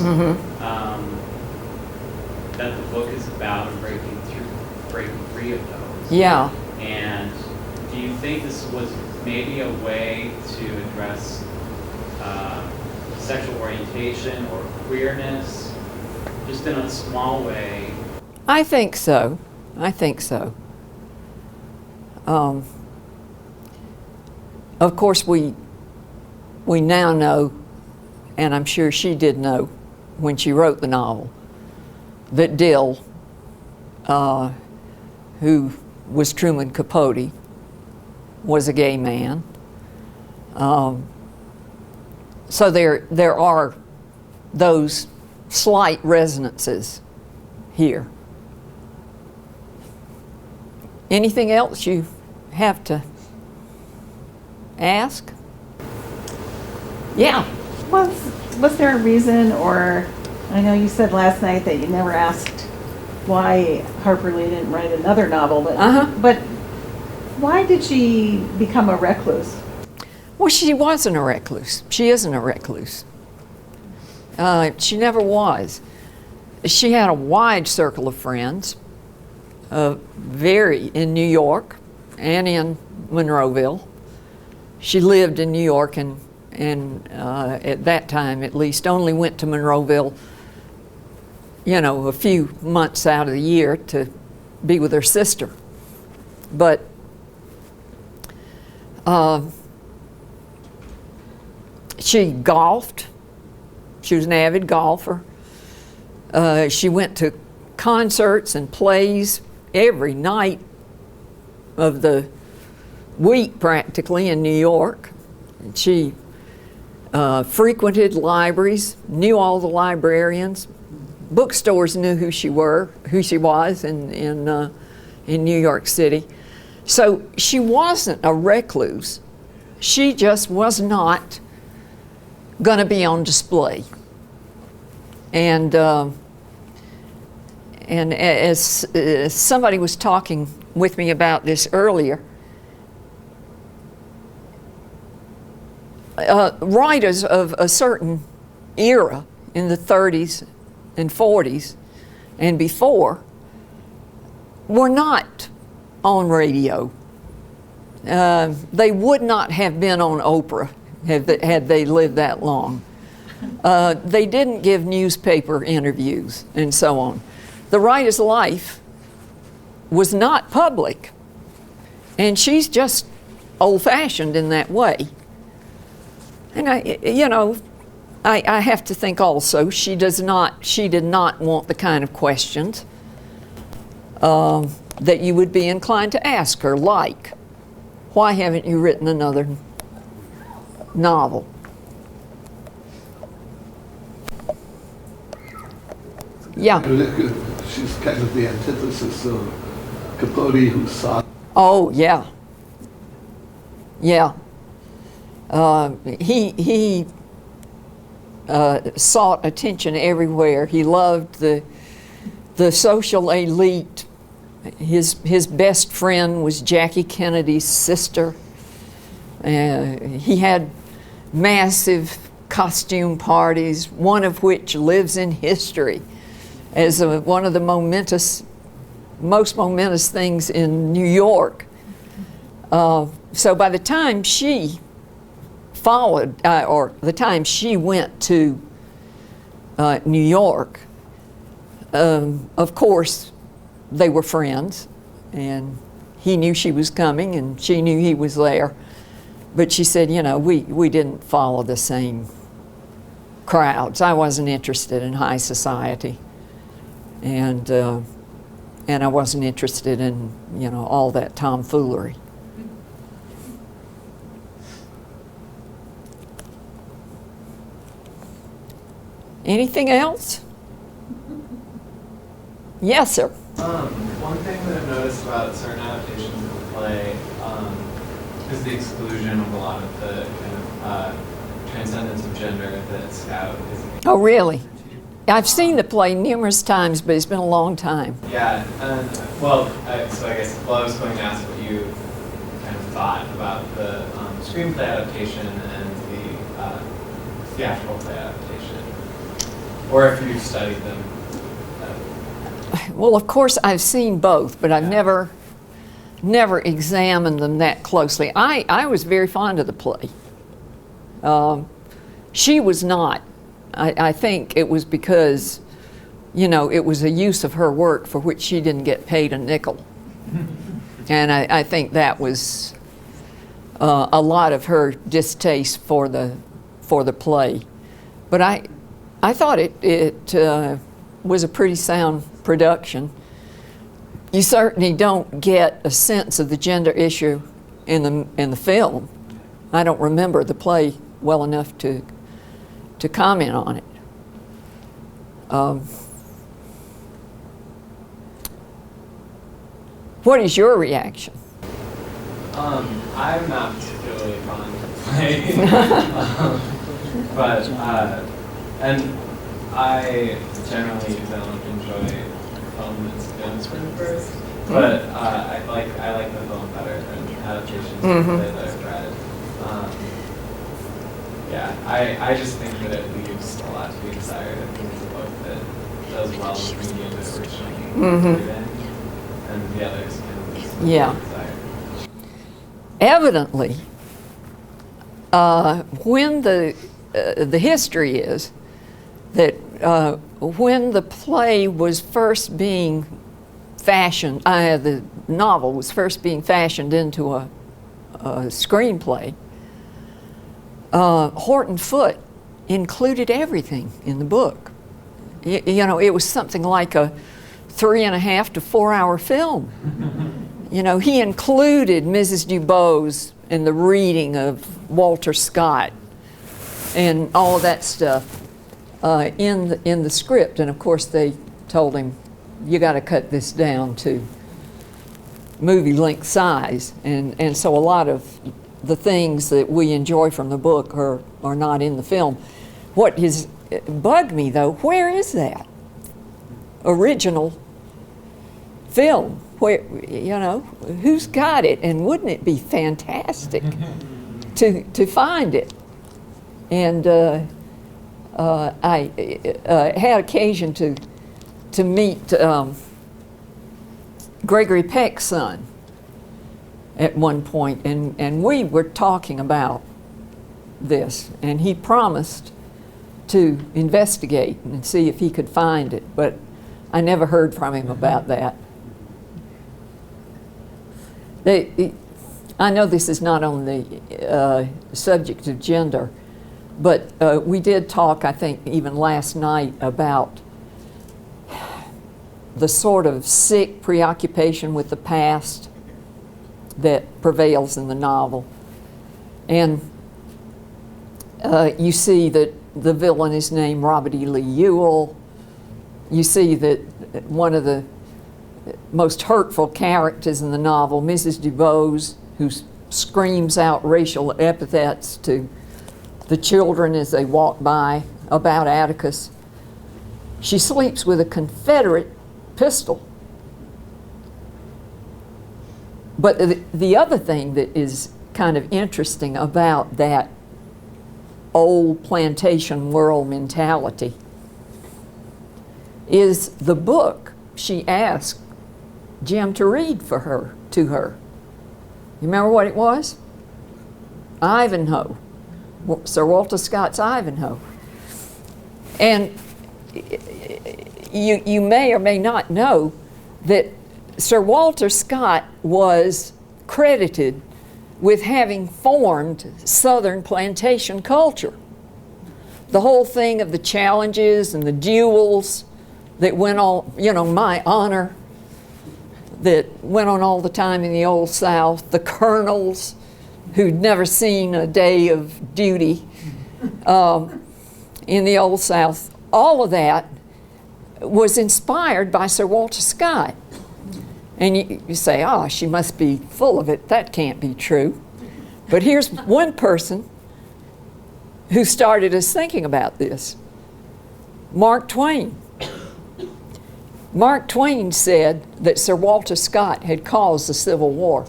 that the book is about and breaking free of those. Yeah. And do you think this was maybe a way to address sexual orientation or queerness, just in a small way? I think so. I think so. Of course, we now know, and I'm sure she did know when she wrote the novel, that Dill, who was Truman Capote, was a gay man. So there are those slight resonances here. Anything else you have to ask? Yeah. Was there a reason, or I know you said last night that you never asked why Harper Lee didn't write another novel, but why did she become a recluse? Well, she wasn't a recluse. She isn't a recluse. She never was. She had a wide circle of friends, in New York and in Monroeville. She lived in New York and at that time at least only went to Monroeville, a few months out of the year to be with her sister. But she golfed. She was an avid golfer. She went to concerts and plays every night of the week practically in New York. She frequented libraries, knew all the librarians. Bookstores knew who she was in New York City. So she wasn't a recluse. She just was not going to be on display. And as somebody was talking with me about this earlier, writers of a certain era in the 30s and 40s and before were not on radio. They would not have been on Oprah had they lived that long. They didn't give newspaper interviews and so on. The writer's life was not public, and she's just old-fashioned in that way. And I have to think also she did not want the kind of questions that you would be inclined to ask her, like, why haven't you written another novel? Yeah. She's kind of the antithesis of Capote, who saw. Oh, yeah. Yeah. He sought attention everywhere. He loved the social elite. His best friend was Jackie Kennedy's sister. He had massive costume parties, one of which lives in history as one of the most momentous things in New York. So by the time she the time she went to New York, of course, they were friends, and he knew she was coming, and she knew he was there. But she said, we didn't follow the same crowds. I wasn't interested in high society, and I wasn't interested in, all that tomfoolery. Anything else? Yes, sir. One thing that I've noticed about certain adaptations of the play is the exclusion of a lot of the kind of transcendence of gender that Scout is. Oh, really? I've seen the play numerous times, but it's been a long time. Yeah, and so I guess I was going to ask what you kind of thought about the screenplay adaptation and the theatrical play adaptation, or if you've studied them. Well, of course, I've seen both, but I've never examined them that closely. I was very fond of the play. She was not. I think it was because, it was a use of her work for which she didn't get paid a nickel. And I think that was a lot of her distaste for the play. But I thought it was a pretty sound production. You certainly don't get a sense of the gender issue in the film. I don't remember the play well enough to comment on it. What is your reaction? I'm not particularly fond of the play, but and I generally don't enjoy film that's been screened first. But I like the film better than adaptations that I've read. Yeah, I just think that it leaves a lot to be desired. I think it's a book that does well with the medium that it originally created in, and the others can leave some desired. Evidently, when the history is that when the play was first being fashioned, the novel was first being fashioned into a screenplay, Horton Foote included everything in the book. You know, it was something like a 3.5 to 4 hour film. You know, he included Mrs. DuBose and the reading of Walter Scott and all of that stuff in the script. And of course, they told him, you got to cut this down to movie length size. And so a lot of the things that we enjoy from the book are not in the film. What has bugged me, though, where is that original film? Where, you know, who's got it? And wouldn't it be fantastic to find it? And I had occasion to meet Gregory Peck's son at one point, and we were talking about this, and he promised to investigate and see if he could find it, but I never heard from him about that. I know this is not on the subject of gender, but we did talk, I think, even last night about the sort of sick preoccupation with the past that prevails in the novel. And you see that the villain is named Robert E. Lee Ewell. You see that one of the most hurtful characters in the novel, Mrs. DuBose, who screams out racial epithets to the children as they walk by about Atticus. She sleeps with a Confederate pistol. But the other thing that is kind of interesting about that old plantation world mentality is the book she asked Jim to read to her. You remember what it was? Ivanhoe, Sir Walter Scott's Ivanhoe. And you may or may not know that Sir Walter Scott was credited with having formed Southern plantation culture. The whole thing of the challenges and the duels that went on, you know, my honor, that went on all the time in the Old South, the colonels who'd never seen a day of duty in the Old South, all of that was inspired by Sir Walter Scott. And you say, oh, she must be full of it. That can't be true. But here's one person who started us thinking about this. Mark Twain. Mark Twain said that Sir Walter Scott had caused the Civil War.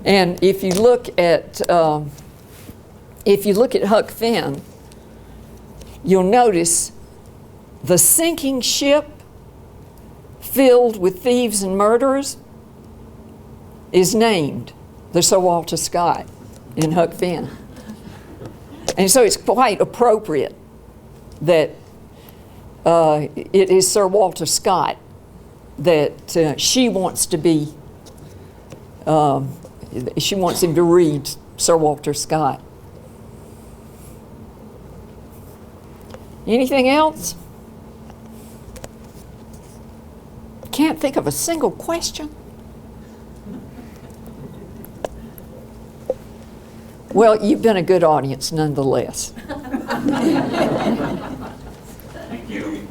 And if you look at Huck Finn, you'll notice the sinking ship filled with thieves and murderers is named the Sir Walter Scott in Huck Finn. And so it's quite appropriate that it is Sir Walter Scott that she wants to be, she wants him to read Sir Walter Scott. Anything else? Can't think of a single question. Well, you've been a good audience nonetheless. Thank you.